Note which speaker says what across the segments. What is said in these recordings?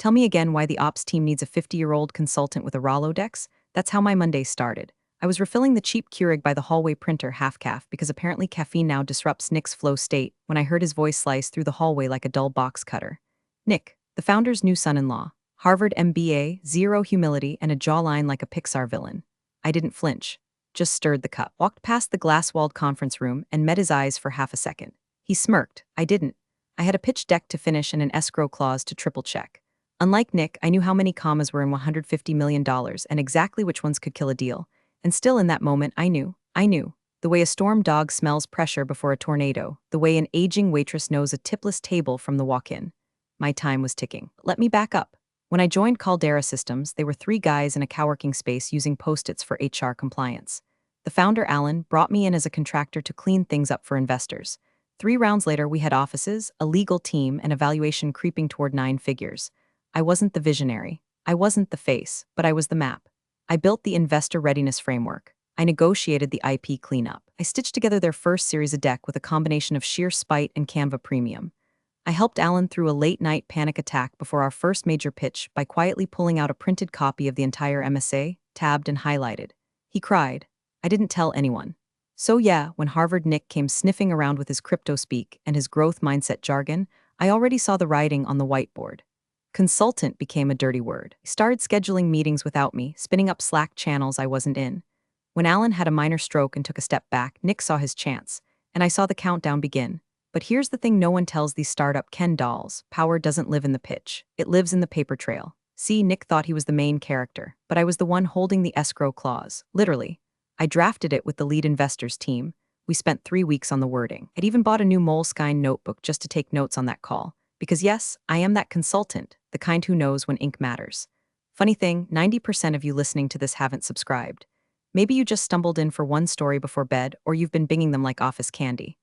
Speaker 1: Tell me again why the ops team needs a 50-year-old consultant with a Rolodex? That's how my Monday started. I was refilling the cheap Keurig by the hallway printer half-calf because apparently caffeine now disrupts Nick's flow state when I heard his voice slice through the hallway like a dull box cutter. Nick, the founder's new son-in-law, Harvard MBA, zero humility, and a jawline like a Pixar villain. I didn't flinch, just stirred the cup, walked past the glass-walled conference room, and met his eyes for half a second. He smirked. I didn't. I had a pitch deck to finish and an escrow clause to triple-check. Unlike Nick, I knew how many commas were in $150 million and exactly which ones could kill a deal. And still in that moment, I knew. The way a storm dog smells pressure before a tornado, the way an aging waitress knows a tipless table from the walk-in. My time was ticking. Let me back up. When I joined Caldera Systems, they were 3 guys in a coworking space using Post-its for HR compliance. The founder, Alan, brought me in as a contractor to clean things up for investors. 3 rounds later, we had offices, a legal team, and a valuation creeping toward 9 figures. I wasn't the visionary. I wasn't the face, but I was the map. I built the investor readiness framework. I negotiated the IP cleanup. I stitched together their first series of deck with a combination of sheer spite and Canva Premium. I helped Alan through a late-night panic attack before our first major pitch by quietly pulling out a printed copy of the entire MSA, tabbed and highlighted. He cried. I didn't tell anyone. So yeah, when Harvard Nick came sniffing around with his crypto speak and his growth mindset jargon, I already saw the writing on the whiteboard. Consultant became a dirty word. He started scheduling meetings without me, spinning up Slack channels I wasn't in. When Alan had a minor stroke and took a step back, Nick saw his chance, and I saw the countdown begin. But here's the thing no one tells these startup Ken dolls: power doesn't live in the pitch. It lives in the paper trail. See, Nick thought he was the main character, but I was the one holding the escrow clause. Literally. I drafted it with the lead investors team. We spent 3 weeks on the wording. I'd even bought a new Moleskine notebook just to take notes on that call. Because yes, I am that consultant, the kind who knows when ink matters. Funny thing, 90% of you listening to this haven't subscribed. Maybe you just stumbled in for one story before bed, or you've been binging them like office candy.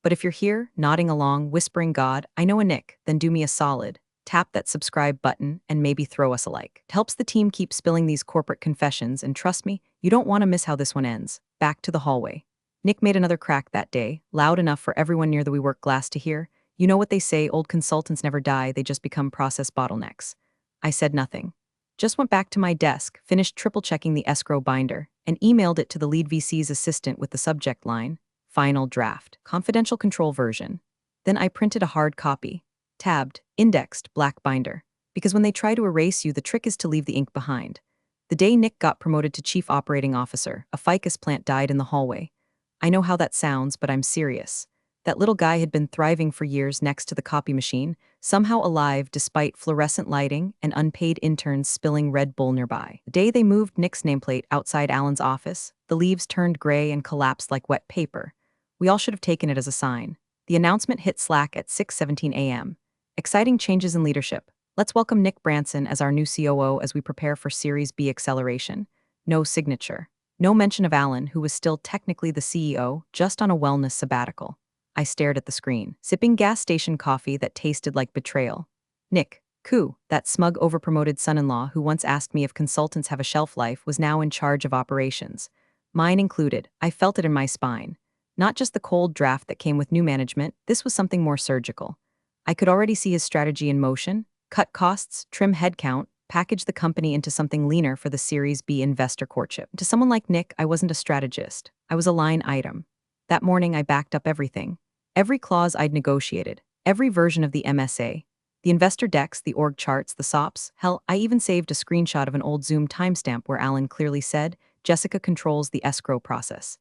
Speaker 1: But if you're here, nodding along, whispering God, I know a Nick, then do me a solid. Tap that subscribe button and maybe throw us a like. It helps the team keep spilling these corporate confessions, and trust me, you don't want to miss how this one ends. Back to the hallway. Nick made another crack that day, loud enough for everyone near the WeWork glass to hear. You know what they say, old consultants never die, they just become process bottlenecks. I said nothing. Just went back to my desk, finished triple-checking the escrow binder, and emailed it to the lead VC's assistant with the subject line, Final Draft, Confidential Control Version. Then I printed a hard copy, tabbed, indexed, black binder. Because when they try to erase you, the trick is to leave the ink behind. The day Nick got promoted to Chief Operating Officer, a ficus plant died in the hallway. I know how that sounds, but I'm serious. That little guy had been thriving for years next to the copy machine, somehow alive despite fluorescent lighting and unpaid interns spilling Red Bull nearby. The day they moved Nick's nameplate outside Alan's office, the leaves turned gray and collapsed like wet paper. We all should have taken it as a sign. The announcement hit Slack at 6:17 a.m. Exciting changes in leadership. Let's welcome Nick Branson as our new COO as we prepare for Series B acceleration. No signature. No mention of Alan, who was still technically the CEO, just on a wellness sabbatical. I stared at the screen, sipping gas station coffee that tasted like betrayal. Nick, that smug overpromoted son-in-law who once asked me if consultants have a shelf life, was now in charge of operations. Mine included. I felt it in my spine. Not just the cold draft that came with new management, this was something more surgical. I could already see his strategy in motion: cut costs, trim headcount, package the company into something leaner for the Series B investor courtship. To someone like Nick, I wasn't a strategist. I was a line item. That morning, I backed up everything. Every clause I'd negotiated, every version of the MSA, the investor decks, the org charts, the SOPs, hell, I even saved a screenshot of an old Zoom timestamp where Alan clearly said, Jessica controls the escrow process.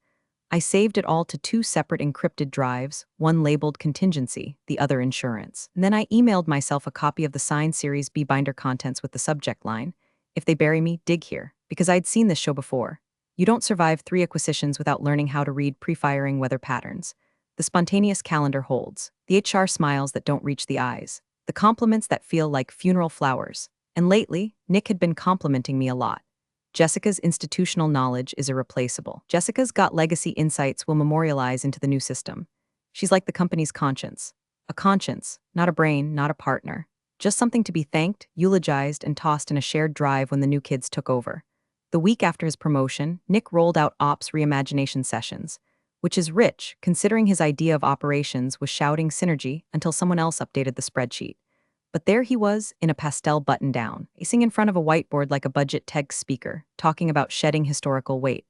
Speaker 1: I saved it all to 2 separate encrypted drives, one labeled contingency, the other insurance. And then I emailed myself a copy of the signed Series B binder contents with the subject line, if they bury me, dig here, because I'd seen this show before. You don't survive 3 acquisitions without learning how to read pre-firing weather patterns. The spontaneous calendar holds, the HR smiles that don't reach the eyes, the compliments that feel like funeral flowers. And lately, Nick had been complimenting me a lot. Jessica's institutional knowledge is irreplaceable. Jessica's got legacy insights we'll memorialize into the new system. She's like the company's conscience. A conscience, not a brain, not a partner. Just something to be thanked, eulogized, and tossed in a shared drive when the new kids took over. The week after his promotion, Nick rolled out Ops reimagination sessions, which is rich, considering his idea of operations was shouting synergy until someone else updated the spreadsheet. But there he was, in a pastel button-down, pacing in front of a whiteboard like a budget tech speaker, talking about shedding historical weight.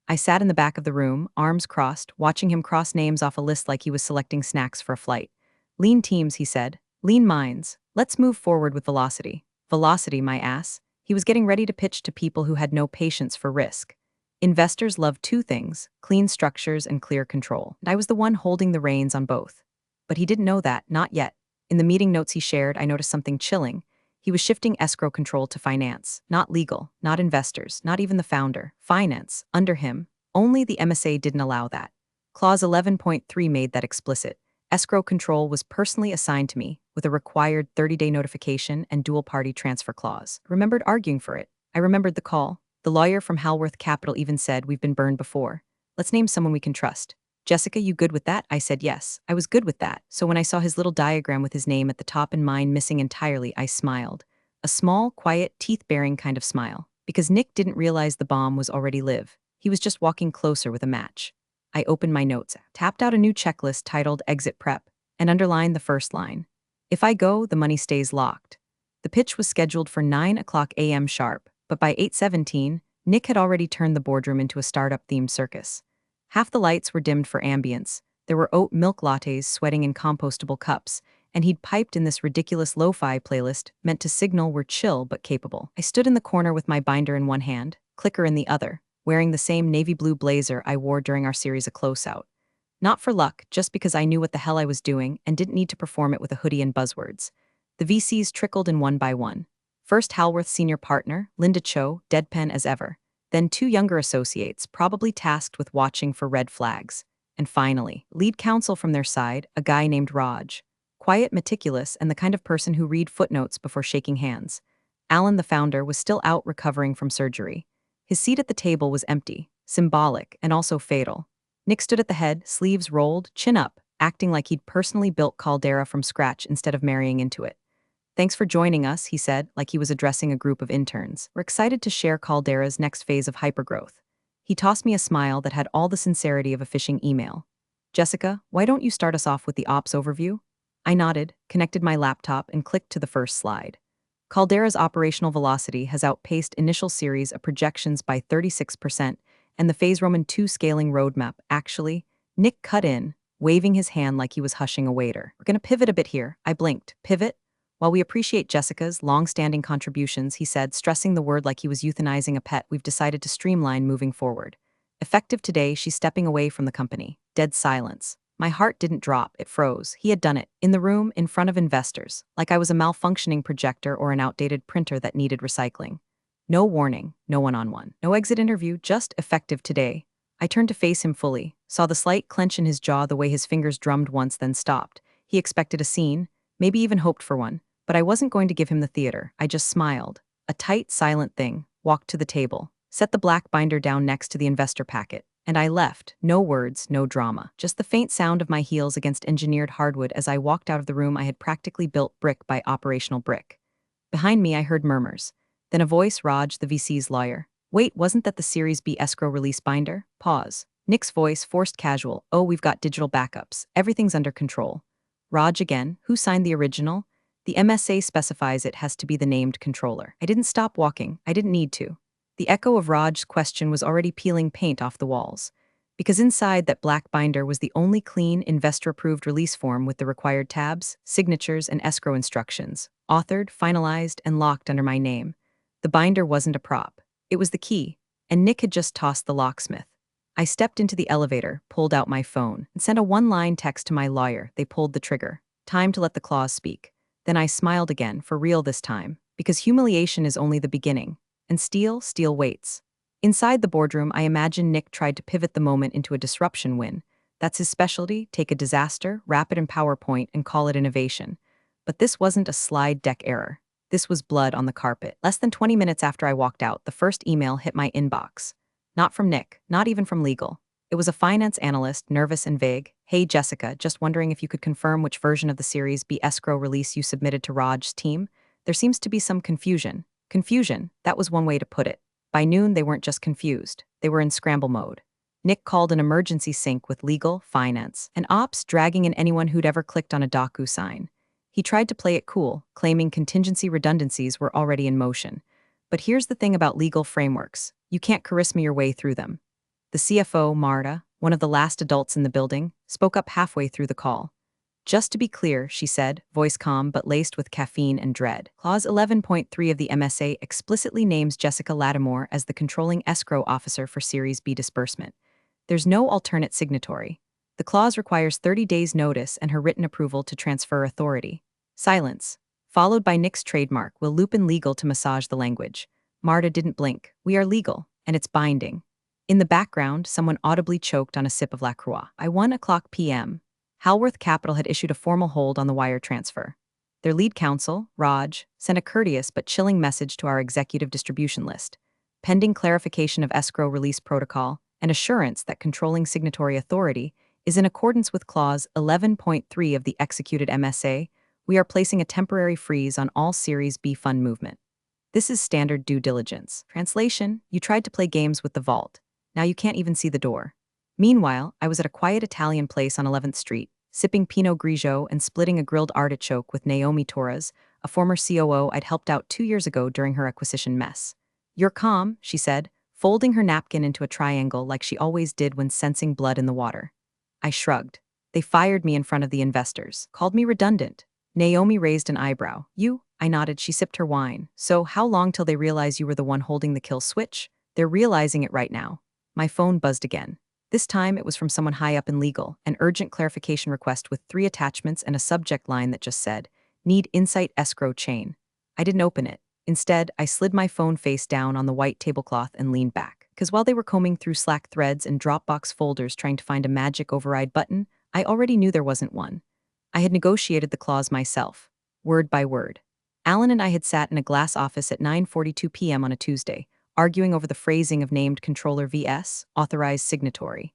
Speaker 1: I sat in the back of the room, arms crossed, watching him cross names off a list like he was selecting snacks for a flight. Lean teams, he said. Lean minds. Let's move forward with velocity. Velocity, my ass. He was getting ready to pitch to people who had no patience for risk. Investors love two things: clean structures and clear control. And I was the one holding the reins on both. But he didn't know that, not yet. In the meeting notes he shared, I noticed something chilling. He was shifting escrow control to finance, not legal, not investors, not even the founder. Finance, under him. Only the MSA didn't allow that. Clause 11.3 made that explicit. Escrow control was personally assigned to me, with a required 30-day notification and dual-party transfer clause. I remembered arguing for it. I remembered the call. The lawyer from Halworth Capital even said, "We've been burned before. Let's name someone we can trust." "Jessica, you good with that?" I said yes. I was good with that. So when I saw his little diagram with his name at the top and mine missing entirely, I smiled. A small, quiet, teeth-baring kind of smile. Because Nick didn't realize the bomb was already live. He was just walking closer with a match. I opened my notes, tapped out a new checklist titled Exit Prep, and underlined the first line. If I go, the money stays locked. The pitch was scheduled for 9 o'clock a.m. sharp, but by 8:17, Nick had already turned the boardroom into a startup-themed circus. Half the lights were dimmed for ambience. There were oat milk lattes sweating in compostable cups, and he'd piped in this ridiculous lo-fi playlist meant to signal we're chill but capable. I stood in the corner with my binder in one hand, clicker in the other, wearing the same navy blue blazer I wore during our series of Close Out. Not for luck, just because I knew what the hell I was doing and didn't need to perform it with a hoodie and buzzwords. The VCs trickled in one by one. First Halworth's senior partner, Linda Cho, deadpan as ever. Then two younger associates, probably tasked with watching for red flags. And finally, lead counsel from their side, a guy named Raj. Quiet, meticulous, and the kind of person who read footnotes before shaking hands. Alan, the founder, was still out recovering from surgery. His seat at the table was empty, symbolic, and also fatal. Nick stood at the head, sleeves rolled, chin up, acting like he'd personally built Caldera from scratch instead of marrying into it. "Thanks for joining us," he said, like he was addressing a group of interns. "We're excited to share Caldera's next phase of hypergrowth." He tossed me a smile that had all the sincerity of a phishing email. "Jessica, why don't you start us off with the ops overview?" I nodded, connected my laptop, and clicked to the first slide. Caldera's operational velocity has outpaced initial series of projections by 36%, and the Phase Roman 2 scaling roadmap, actually, Nick cut in, waving his hand like he was hushing a waiter. "We're going to pivot a bit here." I blinked. "Pivot?" "While we appreciate Jessica's long-standing contributions," he said, stressing the word like he was euthanizing a pet, "we've decided to streamline moving forward. Effective today, she's stepping away from the company." Dead silence. My heart didn't drop, it froze. He had done it, in the room, in front of investors, like I was a malfunctioning projector or an outdated printer that needed recycling. No warning, no one-on-one, no exit interview, just effective today. I turned to face him fully, saw the slight clench in his jaw the way his fingers drummed once then stopped. He expected a scene, maybe even hoped for one, but I wasn't going to give him the theater. I just smiled. A tight, silent thing, walked to the table, set the black binder down next to the investor packet, and I left. No words, no drama. Just the faint sound of my heels against engineered hardwood as I walked out of the room I had practically built brick by operational brick. Behind me I heard murmurs. Then a voice, Raj, the VC's lawyer. "Wait, wasn't that the Series B escrow release binder?" Pause. Nick's voice, forced casual. "Oh, we've got digital backups. Everything's under control." Raj again. "Who signed the original?" "The MSA specifies it has to be the named controller." I didn't stop walking. I didn't need to. The echo of Raj's question was already peeling paint off the walls. Because inside that black binder was the only clean, investor-approved release form with the required tabs, signatures, and escrow instructions, authored, finalized, and locked under my name. The binder wasn't a prop. It was the key, and Nick had just tossed the locksmith. I stepped into the elevator, pulled out my phone, and sent a one-line text to my lawyer. They pulled the trigger. Time to let the clause speak. Then I smiled again, for real this time, because humiliation is only the beginning. And steel waits. Inside the boardroom, I imagine Nick tried to pivot the moment into a disruption win. That's his specialty: take a disaster, wrap it in PowerPoint, and call it innovation. But this wasn't a slide deck error. This was blood on the carpet. Less than 20 minutes after I walked out, the first email hit my inbox. Not from Nick, not even from legal. It was a finance analyst, nervous and vague. "Hey Jessica, just wondering if you could confirm which version of the Series B escrow release you submitted to Raj's team. There seems to be some confusion." Confusion, that was one way to put it. By noon, they weren't just confused. They were in scramble mode. Nick called an emergency sync with legal, finance, and ops, dragging in anyone who'd ever clicked on a DocuSign. He tried to play it cool, claiming contingency redundancies were already in motion. But here's the thing about legal frameworks. You can't charisma your way through them. The CFO, Marta, one of the last adults in the building, spoke up halfway through the call. Just to be clear, she said, voice calm but laced with caffeine and dread. Clause 11.3 of the MSA explicitly names Jessica Lattimore as the controlling escrow officer for Series B disbursement. There's no alternate signatory. The clause requires 30 days' notice and her written approval to transfer authority. Silence, followed by Nick's trademark, will loop in legal to massage the language. Marta didn't blink. We are legal, and it's binding. In the background, someone audibly choked on a sip of La Croix. By 1:00 p.m., Halworth Capital had issued a formal hold on the wire transfer. Their lead counsel, Raj, sent a courteous but chilling message to our executive distribution list. Pending clarification of escrow release protocol and assurance that controlling signatory authority is in accordance with Clause 11.3 of the executed MSA, we are placing a temporary freeze on all Series B fund movement. This is standard due diligence. Translation, you tried to play games with the vault. Now you can't even see the door. Meanwhile, I was at a quiet Italian place on 11th Street, sipping Pinot Grigio and splitting a grilled artichoke with Naomi Torres, a former COO I'd helped out 2 years ago during her acquisition mess. You're calm, she said, folding her napkin into a triangle like she always did when sensing blood in the water. I shrugged. They fired me in front of the investors, called me redundant. Naomi raised an eyebrow. You? I nodded. She sipped her wine. So how long till they realize you were the one holding the kill switch? They're realizing it right now. My phone buzzed again. This time it was from someone high up in legal, an urgent clarification request with 3 attachments and a subject line that just said, "Need insight escrow chain." I didn't open it. Instead, I slid my phone face down on the white tablecloth and leaned back. Because while they were combing through Slack threads and Dropbox folders trying to find a magic override button, I already knew there wasn't one. I had negotiated the clause myself, word by word. Alan and I had sat in a glass office at 9:42 p.m. on a Tuesday, arguing over the phrasing of named controller vs. authorized signatory.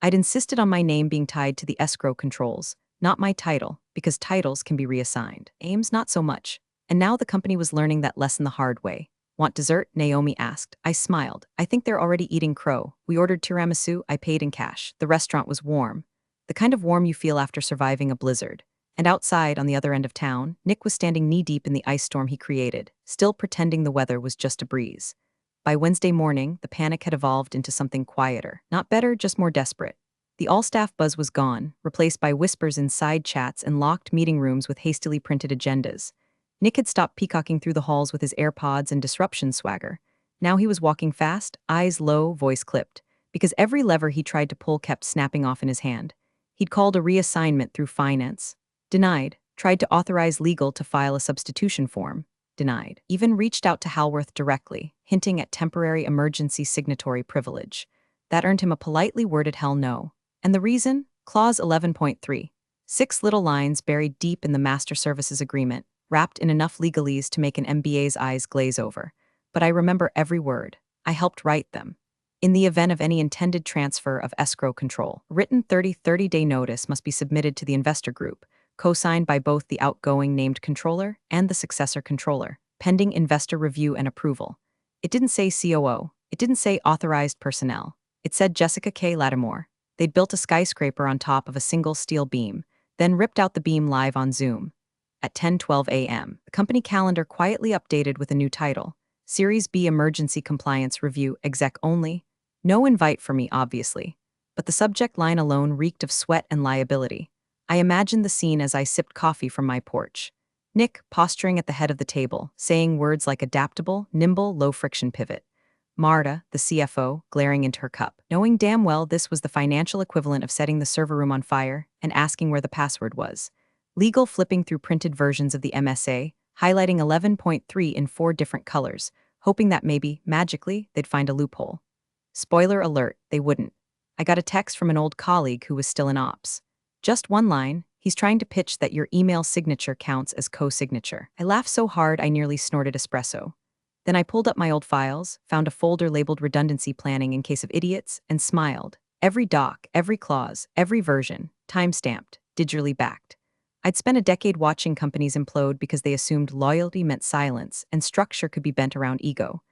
Speaker 1: I'd insisted on my name being tied to the escrow controls, not my title, because titles can be reassigned. Aims not so much. And now the company was learning that lesson the hard way. Want dessert? Naomi asked. I smiled. I think they're already eating crow. We ordered tiramisu. I paid in cash. The restaurant was warm. The kind of warm you feel after surviving a blizzard. And outside, on the other end of town, Nick was standing knee-deep in the ice storm he created, still pretending the weather was just a breeze. By Wednesday morning, the panic had evolved into something quieter. Not better, just more desperate. The all-staff buzz was gone, replaced by whispers in side chats and locked meeting rooms with hastily printed agendas. Nick had stopped peacocking through the halls with his AirPods and disruption swagger. Now he was walking fast, eyes low, voice clipped, because every lever he tried to pull kept snapping off in his hand. He'd called a reassignment through finance. Denied. Tried to authorize legal to file a substitution form. Denied. Even reached out to Halworth directly, hinting at temporary emergency signatory privilege. That earned him a politely worded hell no. And the reason? Clause 11.3. 6 little lines buried deep in the Master Services Agreement, wrapped in enough legalese to make an MBA's eyes glaze over. But I remember every word. I helped write them. In the event of any intended transfer of escrow control, written 30-day notice must be submitted to the investor group, co-signed by both the outgoing named controller and the successor controller, pending investor review and approval. It didn't say COO. It didn't say authorized personnel. It said Jessica K. Lattimore. They'd built a skyscraper on top of a single steel beam, then ripped out the beam live on Zoom. At 10:12 a.m., the company calendar quietly updated with a new title, Series B Emergency Compliance Review Exec Only. No invite for me, obviously, but the subject line alone reeked of sweat and liability. I imagined the scene as I sipped coffee from my porch. Nick posturing at the head of the table, saying words like adaptable, nimble, low-friction pivot. Marta, the CFO, glaring into her cup, knowing damn well this was the financial equivalent of setting the server room on fire and asking where the password was. Legal flipping through printed versions of the MSA, highlighting 11.3 in 4 different colors, hoping that maybe, magically, they'd find a loophole. Spoiler alert, they wouldn't. I got a text from an old colleague who was still in ops. Just one line, he's trying to pitch that your email signature counts as co-signature. I laughed so hard I nearly snorted espresso. Then I pulled up my old files, found a folder labeled redundancy planning in case of idiots, and smiled. Every doc, every clause, every version, time-stamped, digitally backed. I'd spent a decade watching companies implode because they assumed loyalty meant silence and structure could be bent around ego.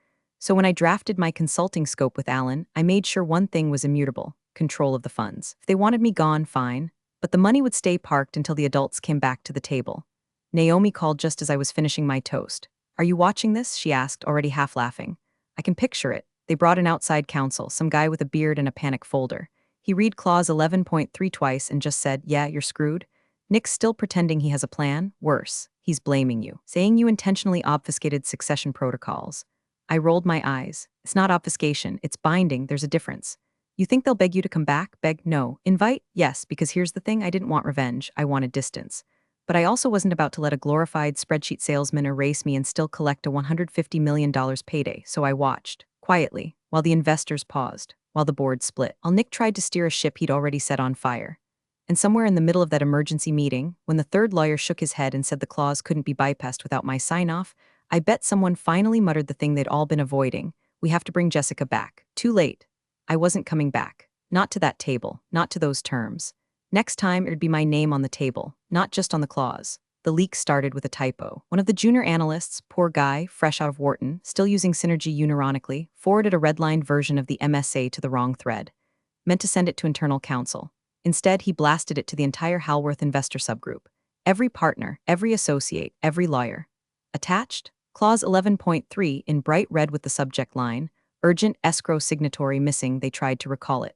Speaker 1: So when I drafted my consulting scope with Alan, I made sure one thing was immutable: control of the funds. If they wanted me gone, fine, but the money would stay parked until the adults came back to the table. Naomi called just as I was finishing my toast. Are you watching this? She asked, already half laughing. I can picture it. They brought in outside counsel, some guy with a beard and a panic folder. He read clause 11.3 twice and just said, yeah, you're screwed. Nick's still pretending he has a plan. Worse, he's blaming you, saying you intentionally obfuscated succession protocols. I rolled my eyes. It's not obfuscation, it's binding, there's a difference. You think they'll beg you to come back? Beg? No. Invite? Yes, because here's the thing, I didn't want revenge, I wanted distance. But I also wasn't about to let a glorified spreadsheet salesman erase me and still collect a $150 million payday, so I watched, quietly, while the investors paused, while the board split. While Nick tried to steer a ship he'd already set on fire. And somewhere in the middle of that emergency meeting, when the third lawyer shook his head and said the clause couldn't be bypassed without my sign-off, I bet someone finally muttered the thing they'd all been avoiding. We have to bring Jessica back. Too late. I wasn't coming back. Not to that table, not to those terms. Next time, it'd be my name on the table, not just on the clause. The leak started with a typo. One of the junior analysts, poor guy, fresh out of Wharton, still using Synergy unironically, forwarded a redlined version of the MSA to the wrong thread. Meant to send it to internal counsel. Instead, he blasted it to the entire Halworth investor subgroup. Every partner, every associate, every lawyer. Attached? Clause 11.3 in bright red with the subject line, urgent escrow signatory missing, they tried to recall it.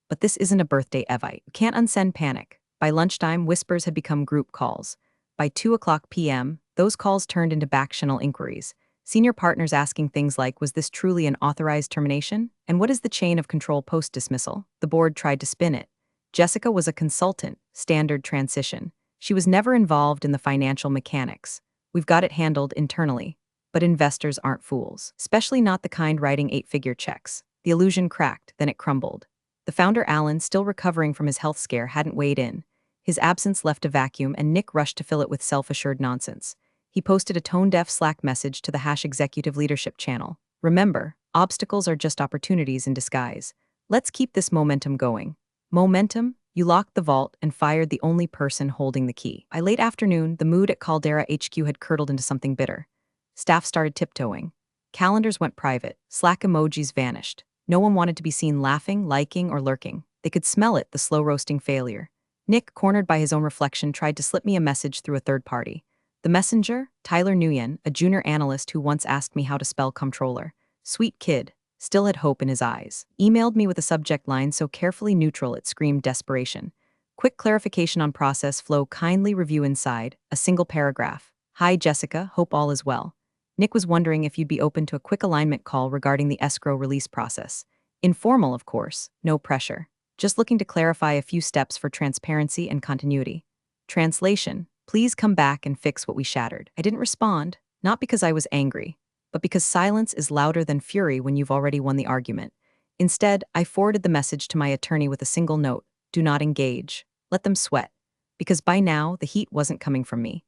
Speaker 1: But this isn't a birthday evite. You can't unsend panic. By lunchtime, whispers had become group calls. By 2:00 p.m., those calls turned into back-channel inquiries. Senior partners asking things like, was this truly an authorized termination? And what is the chain of control post-dismissal? The board tried to spin it. Jessica was a consultant, standard transition. She was never involved in the financial mechanics. We've got it handled internally. But investors aren't fools, especially not the kind writing 8-figure checks. The illusion cracked, then it crumbled. The founder, Alan, still recovering from his health scare, hadn't weighed in. His absence left a vacuum, and Nick rushed to fill it with self-assured nonsense. He posted a tone-deaf Slack message to the #executive leadership channel. Remember, obstacles are just opportunities in disguise. Let's keep this momentum going. Momentum? You locked the vault and fired the only person holding the key. By late afternoon, the mood at Caldera HQ had curdled into something bitter. Staff started tiptoeing. Calendars went private. Slack emojis vanished. No one wanted to be seen laughing, liking, or lurking. They could smell it, the slow-roasting failure. Nick, cornered by his own reflection, tried to slip me a message through a third party. The messenger, Tyler Nguyen, a junior analyst who once asked me how to spell comptroller. Sweet kid, still had hope in his eyes. Emailed me with a subject line so carefully neutral it screamed desperation. Quick clarification on process flow, kindly review inside, a single paragraph. Hi Jessica, hope all is well. Nick was wondering if you'd be open to a quick alignment call regarding the escrow release process. Informal, of course, no pressure. Just looking to clarify a few steps for transparency and continuity. Translation, please come back and fix what we shattered. I didn't respond, not because I was angry, but because silence is louder than fury when you've already won the argument. Instead, I forwarded the message to my attorney with a single note: do not engage. Let them sweat. Because by now, the heat wasn't coming from me.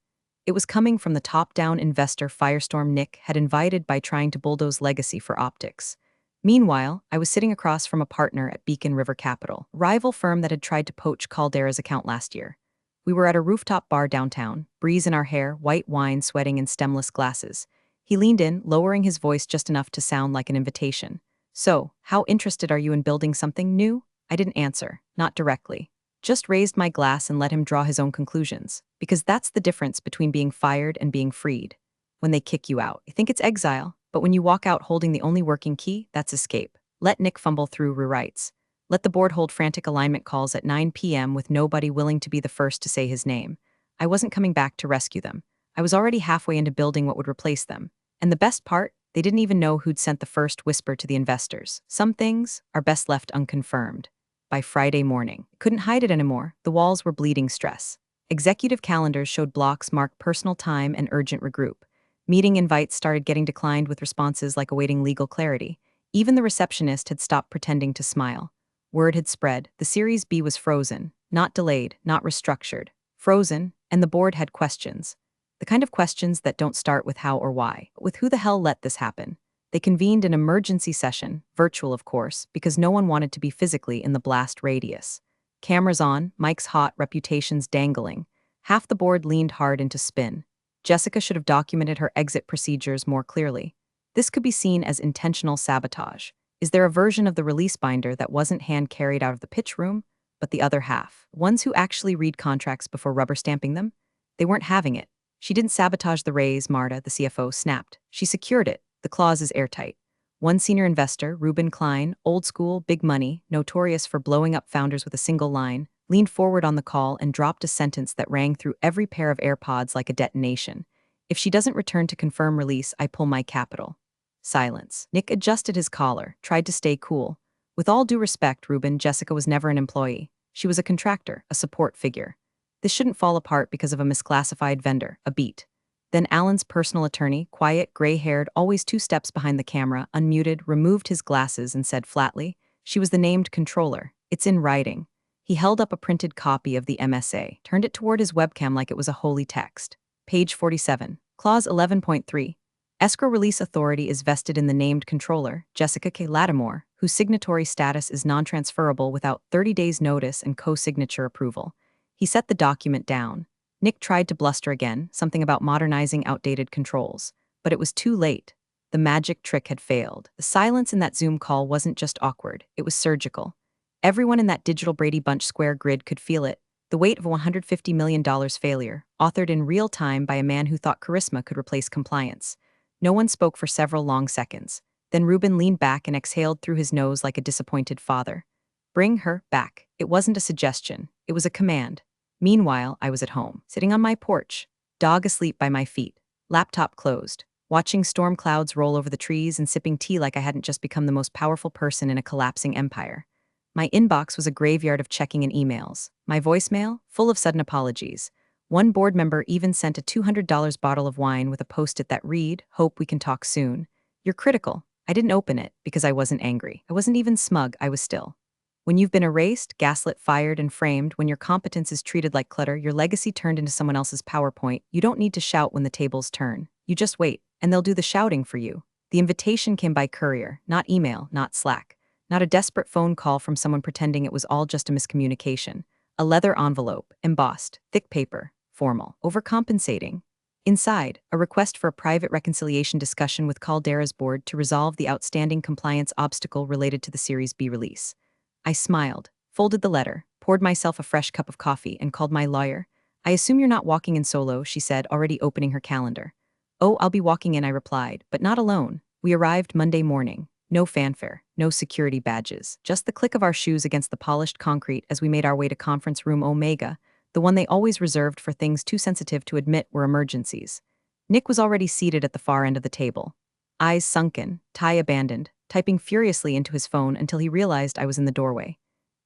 Speaker 1: It was coming from the top-down investor firestorm Nick had invited by trying to bulldoze legacy for optics. Meanwhile, I was sitting across from a partner at Beacon River Capital, a rival firm that had tried to poach Caldera's account last year. We were at a rooftop bar downtown, breeze in our hair, white wine sweating in stemless glasses. He leaned in, lowering his voice just enough to sound like an invitation. So, how interested are you in building something new? I didn't answer, not directly. Just raised my glass and let him draw his own conclusions, because that's the difference between being fired and being freed. When they kick you out, you think it's exile, but when you walk out holding the only working key, that's escape. Let Nick fumble through rewrites. Let the board hold frantic alignment calls at 9 p.m. with nobody willing to be the first to say his name. I wasn't coming back to rescue them. I was already halfway into building what would replace them. And the best part, they didn't even know who'd sent the first whisper to the investors. Some things are best left unconfirmed. By Friday morning, couldn't hide it anymore. The walls were bleeding stress. Executive calendars showed blocks marked personal time and urgent regroup. Meeting invites started getting declined with responses like awaiting legal clarity. Even the receptionist had stopped pretending to smile. Word had spread. The Series B was frozen. Not delayed, not restructured. Frozen, and the board had questions. The kind of questions that don't start with how or why, but with who the hell let this happen. They convened an emergency session, virtual of course, because no one wanted to be physically in the blast radius. Cameras on, mics hot, reputations dangling. Half the board leaned hard into spin. Jessica should have documented her exit procedures more clearly. This could be seen as intentional sabotage. Is there a version of the release binder that wasn't hand-carried out of the pitch room, but the other half, ones who actually read contracts before rubber stamping them? They weren't having it. She didn't sabotage the raise, Marta, the CFO, snapped. She secured it. The clause is airtight. One senior investor, Reuben Klein, old school, big money, notorious for blowing up founders with a single line, leaned forward on the call and dropped a sentence that rang through every pair of AirPods like a detonation. If she doesn't return to confirm release, I pull my capital. Silence. Nick adjusted his collar, tried to stay cool. With all due respect, Reuben, Jessica was never an employee. She was a contractor, a support figure. This shouldn't fall apart because of a misclassified vendor, a beat. Then Alan's personal attorney, quiet, gray-haired, always 2 steps behind the camera, unmuted, removed his glasses and said flatly, "She was the named controller. It's in writing." He held up a printed copy of the MSA, turned it toward his webcam like it was a holy text. Page 47. Clause 11.3. Escrow release authority is vested in the named controller, Jessica K. Lattimore, whose signatory status is non-transferable without 30 days' notice and co-signature approval. He set the document down. Nick tried to bluster again, something about modernizing outdated controls. But it was too late. The magic trick had failed. The silence in that Zoom call wasn't just awkward, it was surgical. Everyone in that digital Brady Bunch square grid could feel it. The weight of a $150 million failure, authored in real time by a man who thought charisma could replace compliance. No one spoke for several long seconds. Then Reuben leaned back and exhaled through his nose like a disappointed father. Bring her back. It wasn't a suggestion. It was a command. Meanwhile, I was at home, sitting on my porch, dog asleep by my feet, laptop closed, watching storm clouds roll over the trees and sipping tea like I hadn't just become the most powerful person in a collapsing empire. My inbox was a graveyard of checking in emails. My voicemail, full of sudden apologies. One board member even sent a $200 bottle of wine with a post-it that read, "Hope we can talk soon." You're critical. I didn't open it because I wasn't angry. I wasn't even smug, I was still. When you've been erased, gaslit, fired, and framed, when your competence is treated like clutter, your legacy turned into someone else's PowerPoint, you don't need to shout when the tables turn. You just wait, and they'll do the shouting for you. The invitation came by courier, not email, not Slack. Not a desperate phone call from someone pretending it was all just a miscommunication. A leather envelope, embossed, thick paper, formal, overcompensating. Inside, a request for a private reconciliation discussion with Caldera's board to resolve the outstanding compliance obstacle related to the Series B release. I smiled, folded the letter, poured myself a fresh cup of coffee, and called my lawyer. "I assume you're not walking in solo," she said, already opening her calendar. "Oh, I'll be walking in," I replied, "but not alone." We arrived Monday morning. No fanfare, no security badges, just the click of our shoes against the polished concrete as we made our way to conference room Omega, the one they always reserved for things too sensitive to admit were emergencies. Nick was already seated at the far end of the table. Eyes sunken, tie abandoned, typing furiously into his phone until he realized I was in the doorway.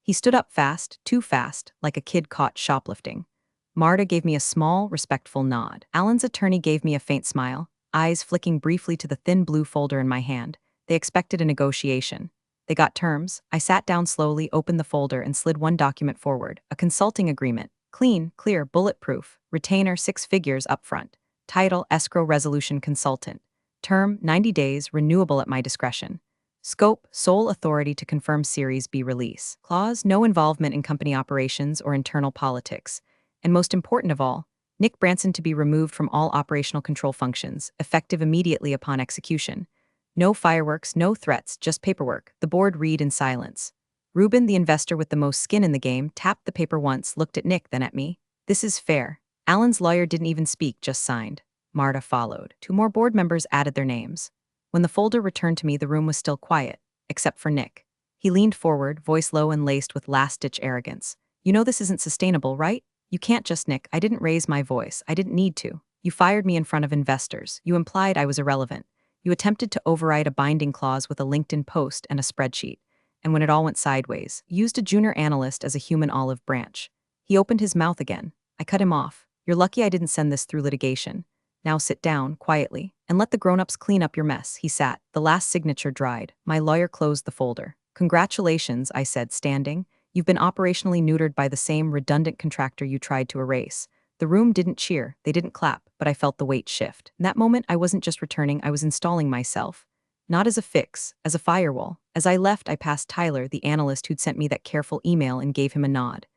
Speaker 1: He stood up fast, too fast, like a kid caught shoplifting. Marta gave me a small, respectful nod. Alan's attorney gave me a faint smile, eyes flicking briefly to the thin blue folder in my hand. They expected a negotiation. They got terms. I sat down slowly, opened the folder, and slid one document forward, a consulting agreement. Clean, clear, bulletproof. Retainer 6 figures up front. Title, Escrow Resolution Consultant. Term, 90 days, renewable at my discretion. Scope, sole authority to confirm Series B release. Clause, no involvement in company operations or internal politics. And most important of all, Nick Branson to be removed from all operational control functions, effective immediately upon execution. No fireworks, no threats, just paperwork. The board read in silence. Reuben, the investor with the most skin in the game, tapped the paper once, looked at Nick, then at me. "This is fair." Alan's lawyer didn't even speak, just signed. Marta followed. 2 more board members added their names. When the folder returned to me, the room was still quiet, except for Nick. He leaned forward, voice low and laced with last-ditch arrogance. "You know this isn't sustainable, right? You can't just, Nick." I didn't raise my voice. I didn't need to. "You fired me in front of investors. You implied I was irrelevant. You attempted to override a binding clause with a LinkedIn post and a spreadsheet. And when it all went sideways, you used a junior analyst as a human olive branch." He opened his mouth again. I cut him off. "You're lucky I didn't send this through litigation. Now sit down, quietly, and let the grown-ups clean up your mess." He sat. The last signature dried. My lawyer closed the folder. "Congratulations," I said, standing. "You've been operationally neutered by the same redundant contractor you tried to erase." The room didn't cheer, they didn't clap, but I felt the weight shift. In that moment, I wasn't just returning, I was installing myself. Not as a fix, as a firewall. As I left, I passed Tyler, the analyst who'd sent me that careful email, and gave him a nod.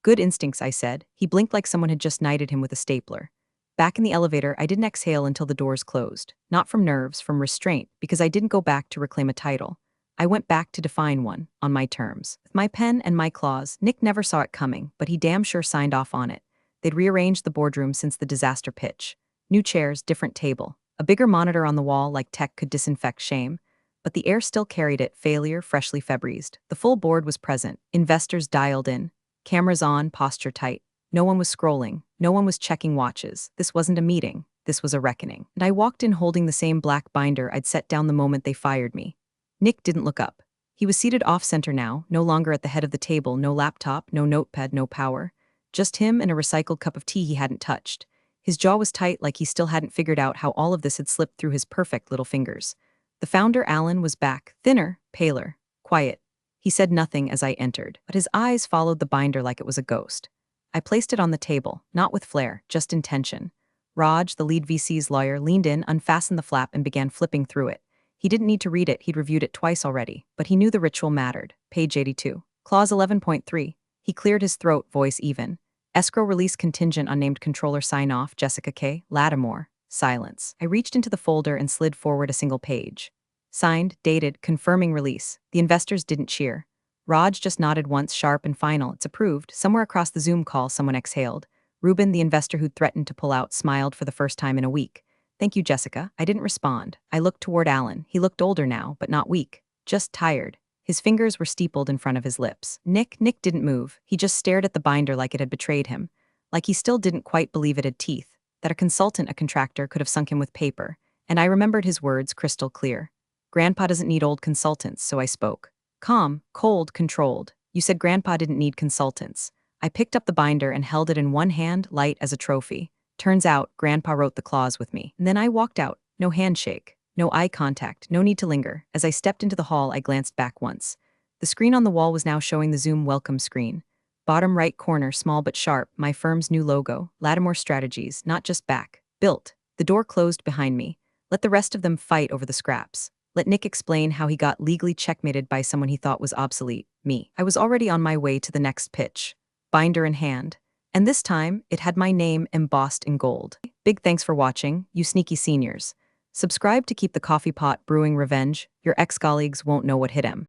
Speaker 1: "Good instincts," I said. He blinked like someone had just knighted him with a stapler. Back in the elevator, I didn't exhale until the doors closed. Not from nerves, from restraint, because I didn't go back to reclaim a title. I went back to define one, on my terms. With my pen and my claws, Nick never saw it coming, but he damn sure signed off on it. They'd rearranged the boardroom since the disaster pitch. New chairs, different table. A bigger monitor on the wall like tech could disinfect shame. But the air still carried it, failure freshly Febrezed. The full board was present, investors dialed in, cameras on, posture tight. No one was scrolling, no one was checking watches. This wasn't a meeting, this was a reckoning. And I walked in holding the same black binder I'd set down the moment they fired me. Nick didn't look up. He was seated off-center now, no longer at the head of the table, no laptop, no notepad, no power. Just him and a recycled cup of tea he hadn't touched. His jaw was tight like he still hadn't figured out how all of this had slipped through his perfect little fingers. The founder, Alan, was back, thinner, paler, quiet. He said nothing as I entered, but his eyes followed the binder like it was a ghost. I placed it on the table, not with flair, just intention. Raj, the lead VC's lawyer, leaned in, unfastened the flap, and began flipping through it. He didn't need to read it, he'd reviewed it twice already, but he knew the ritual mattered. Page 82. Clause 11.3. He cleared his throat, voice even. Escrow release contingent unnamed controller sign off, Jessica K. Lattimore. Silence. I reached into the folder and slid forward a single page. Signed, dated, confirming release. The investors didn't cheer. Raj just nodded once, sharp and final. It's approved. Somewhere across the Zoom call, someone exhaled. Ruben, the investor who'd threatened to pull out, smiled for the first time in a week. Thank you, Jessica. I didn't respond. I looked toward Alan. He looked older now, but not weak. Just tired. His fingers were steepled in front of his lips. Nick didn't move. He just stared at the binder like it had betrayed him. Like he still didn't quite believe it had teeth. That a consultant, a contractor, could have sunk him with paper. And I remembered his words crystal clear. Grandpa doesn't need old consultants, so I spoke. Calm, cold, controlled. You said Grandpa didn't need consultants. I picked up the binder and held it in one hand, light as a trophy. Turns out, Grandpa wrote the clause with me. And then I walked out. No handshake. No eye contact. No need to linger. As I stepped into the hall, I glanced back once. The screen on the wall was now showing the Zoom welcome screen. Bottom right corner, small but sharp, my firm's new logo, Lattimore Strategies, not just back. Built. The door closed behind me. Let the rest of them fight over the scraps. Let Nick explain how he got legally checkmated by someone he thought was obsolete, me. I was already on my way to the next pitch. Binder in hand. And this time, it had my name embossed in gold. Big thanks for watching, you sneaky seniors. Subscribe to keep the coffee pot brewing revenge. Your ex-colleagues won't know what hit 'em.